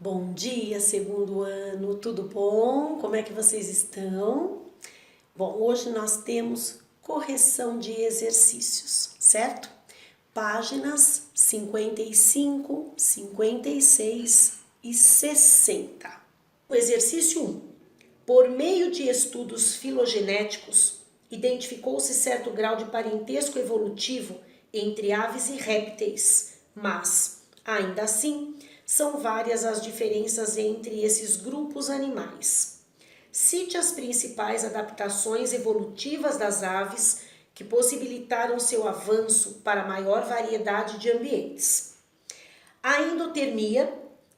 Bom dia, segundo ano, tudo bom? Como é que vocês estão? Bom, hoje nós temos correção de exercícios, certo? Páginas 55, 56 e 60. O exercício 1. Por meio de estudos filogenéticos, identificou-se certo grau de parentesco evolutivo entre aves e répteis, mas, ainda assim, são várias as diferenças entre esses grupos animais. Cite as principais adaptações evolutivas das aves que possibilitaram seu avanço para maior variedade de ambientes. A endotermia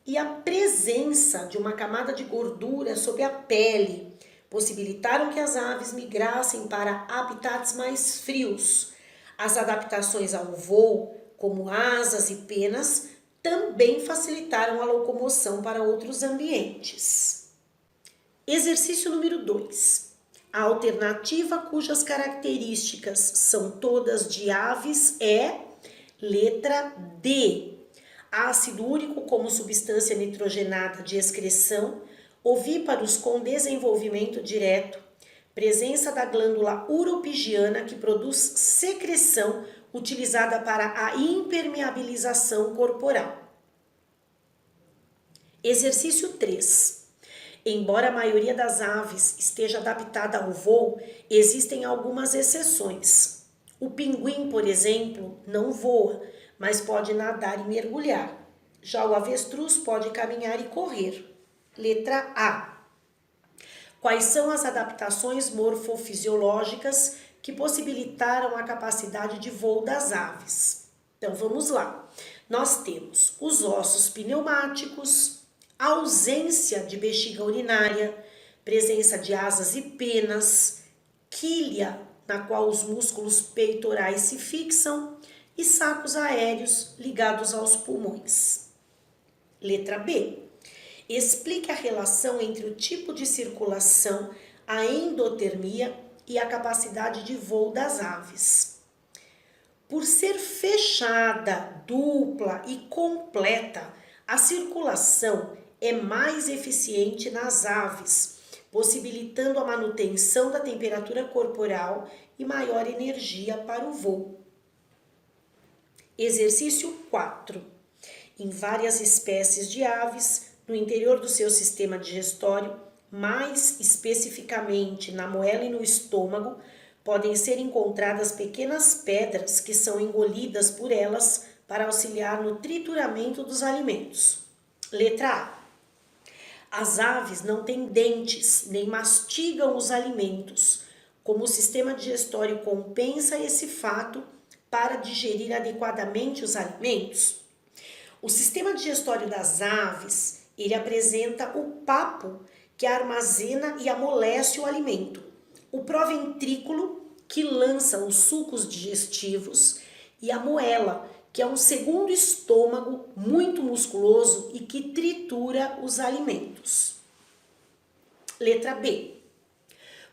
e a presença de uma camada de gordura sobre a pele possibilitaram que as aves migrassem para habitats mais frios. As adaptações ao voo, como asas e penas, também facilitaram a locomoção para outros ambientes. Exercício número 2. A alternativa cujas características são todas de aves é letra D. Ácido úrico como substância nitrogenada de excreção, ovíparos com desenvolvimento direto, presença da glândula uropigiana que produz secreção utilizada para a impermeabilização corporal. Exercício 3. Embora a maioria das aves esteja adaptada ao voo, existem algumas exceções. O pinguim, por exemplo, não voa, mas pode nadar e mergulhar. Já o avestruz pode caminhar e correr. Letra A. Quais são as adaptações morfofisiológicas que possibilitaram a capacidade de voo das aves? Então vamos lá. Nós temos os ossos pneumáticos, a ausência de bexiga urinária, presença de asas e penas, quilha, na qual os músculos peitorais se fixam, e sacos aéreos ligados aos pulmões. Letra B. Explique a relação entre o tipo de circulação, a endotermia e a capacidade de voo das aves. Por ser fechada, dupla e completa, a circulação é mais eficiente nas aves, possibilitando a manutenção da temperatura corporal e maior energia para o voo. Exercício 4. Em várias espécies de aves, no interior do seu sistema digestório, mais especificamente na moela e no estômago, podem ser encontradas pequenas pedras que são engolidas por elas para auxiliar no trituramento dos alimentos. Letra A. As aves não têm dentes nem mastigam os alimentos, como o sistema digestório compensa esse fato para digerir adequadamente os alimentos. O sistema digestório das aves, ele apresenta o papo que armazena e amolece o alimento, o proventrículo que lança os sucos digestivos e a moela, que é um segundo estômago muito musculoso e que tritura os alimentos. Letra B.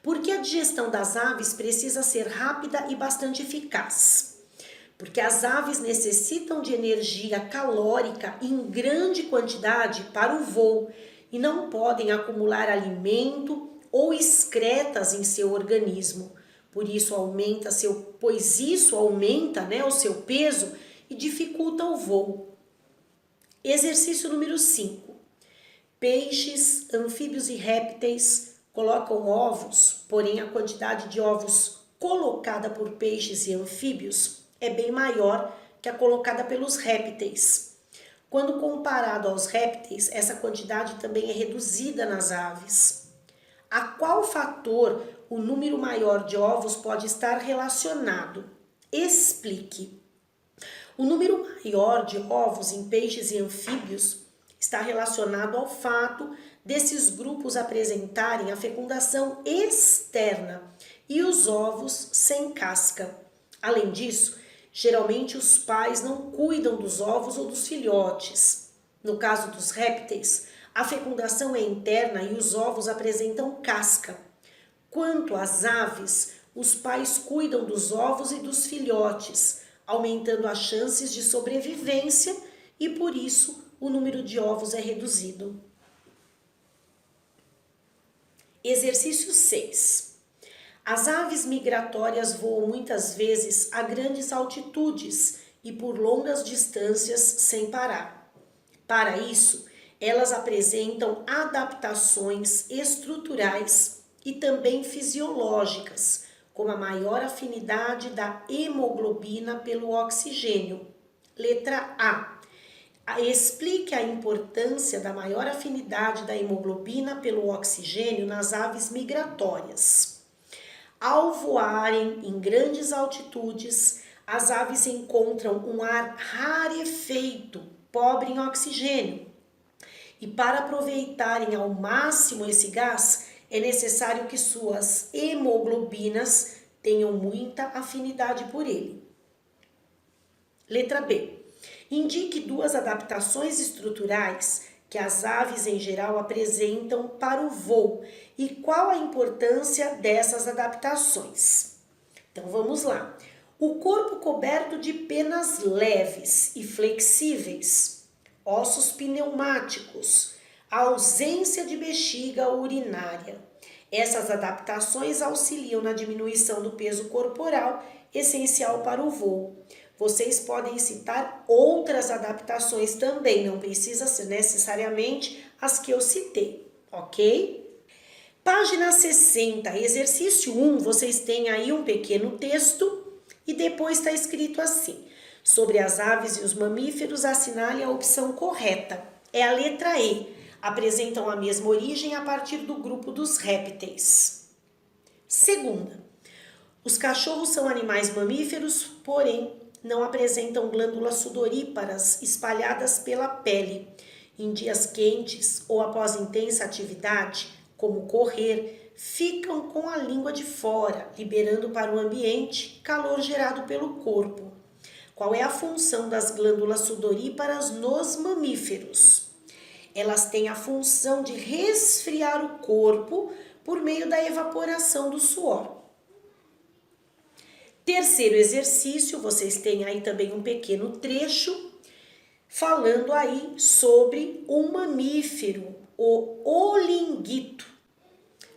Por que a digestão das aves precisa ser rápida e bastante eficaz? Porque as aves necessitam de energia calórica em grande quantidade para o voo e não podem acumular alimento ou excretas em seu organismo. Pois isso aumenta o seu peso e dificulta o voo. Exercício número 5. Peixes, anfíbios e répteis colocam ovos, porém a quantidade de ovos colocada por peixes e anfíbios é bem maior que a colocada pelos répteis. Quando comparado aos répteis, essa quantidade também é reduzida nas aves. A qual fator o número maior de ovos pode estar relacionado? Explique. O número maior de ovos em peixes e anfíbios está relacionado ao fato desses grupos apresentarem a fecundação externa e os ovos sem casca. Além disso, geralmente os pais não cuidam dos ovos ou dos filhotes. No caso dos répteis, a fecundação é interna e os ovos apresentam casca. Quanto às aves, os pais cuidam dos ovos e dos filhotes, aumentando as chances de sobrevivência e por isso o número de ovos é reduzido. Exercício 6. As aves migratórias voam muitas vezes a grandes altitudes e por longas distâncias sem parar. Para isso, elas apresentam adaptações estruturais e também fisiológicas, como a maior afinidade da hemoglobina pelo oxigênio. Letra A. Explique a importância da maior afinidade da hemoglobina pelo oxigênio nas aves migratórias. Ao voarem em grandes altitudes, as aves encontram um ar rarefeito, pobre em oxigênio. E para aproveitarem ao máximo esse gás, é necessário que suas hemoglobinas tenham muita afinidade por ele. Letra B. Indique duas adaptações estruturais que as aves em geral apresentam para o voo e qual a importância dessas adaptações. Então vamos lá. O corpo coberto de penas leves e flexíveis, ossos pneumáticos, a ausência de bexiga urinária. Essas adaptações auxiliam na diminuição do peso corporal, essencial para o voo. Vocês podem citar outras adaptações também, não precisa ser necessariamente as que eu citei, ok? Página 60, exercício 1, vocês têm aí um pequeno texto e depois está escrito assim: sobre as aves e os mamíferos, assinale a opção correta. É a letra E. Apresentam a mesma origem a partir do grupo dos répteis. Segunda, os cachorros são animais mamíferos, porém não apresentam glândulas sudoríparas espalhadas pela pele. Em dias quentes ou após intensa atividade, como correr, ficam com a língua de fora, liberando para o ambiente calor gerado pelo corpo. Qual é a função das glândulas sudoríparas nos mamíferos? Elas têm a função de resfriar o corpo por meio da evaporação do suor. Terceiro exercício, vocês têm aí também um pequeno trecho falando aí sobre um mamífero, o olinguito.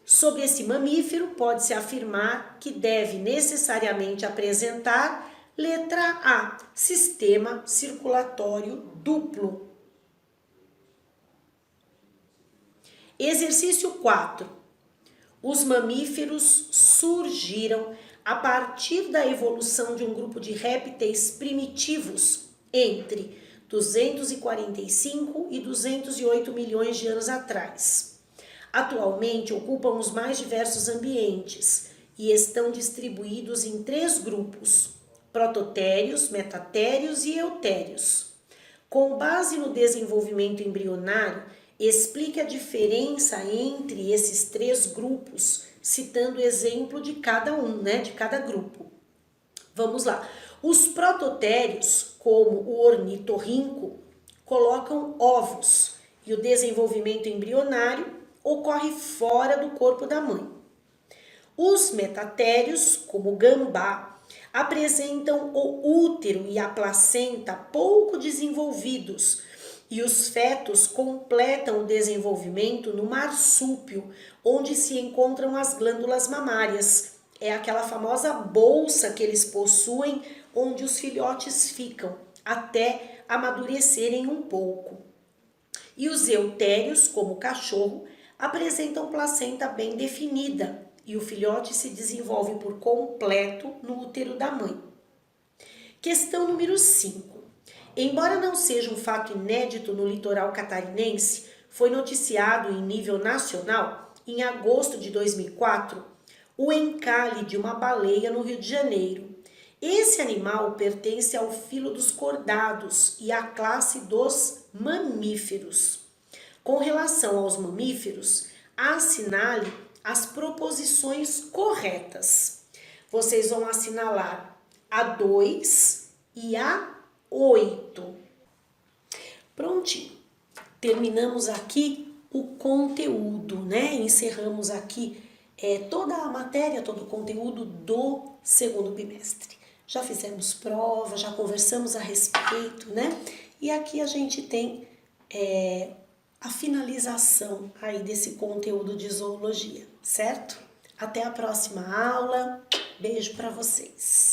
Sobre esse mamífero, pode-se afirmar que deve necessariamente apresentar letra A, sistema circulatório duplo. Exercício 4. Os mamíferos surgiram a partir da evolução de um grupo de répteis primitivos entre 245 e 208 milhões de anos atrás. Atualmente ocupam os mais diversos ambientes e estão distribuídos em 3 grupos: prototérios, metatérios e eutérios. Com base no desenvolvimento embrionário, explique a diferença entre esses 3 grupos, citando o exemplo de cada um, de cada grupo. Vamos lá. Os prototérios, como o ornitorrinco, colocam ovos e o desenvolvimento embrionário ocorre fora do corpo da mãe. Os metatérios, como o gambá, apresentam o útero e a placenta pouco desenvolvidos, e os fetos completam o desenvolvimento no marsúpio, onde se encontram as glândulas mamárias. É aquela famosa bolsa que eles possuem, onde os filhotes ficam, até amadurecerem um pouco. E os eutérios, como o cachorro, apresentam placenta bem definida, e o filhote se desenvolve por completo no útero da mãe. Questão número 5. Embora não seja um fato inédito no litoral catarinense, foi noticiado em nível nacional, em agosto de 2004, o encalhe de uma baleia no Rio de Janeiro. Esse animal pertence ao filo dos cordados e à classe dos mamíferos. Com relação aos mamíferos, assinale as proposições corretas. Vocês vão assinalar a 2 e a 8. Prontinho. Terminamos aqui o conteúdo, Encerramos aqui toda a matéria, todo o conteúdo do segundo bimestre. Já fizemos prova, já conversamos a respeito, E aqui a gente tem a finalização aí desse conteúdo de zoologia, certo? Até a próxima aula. Beijo para vocês.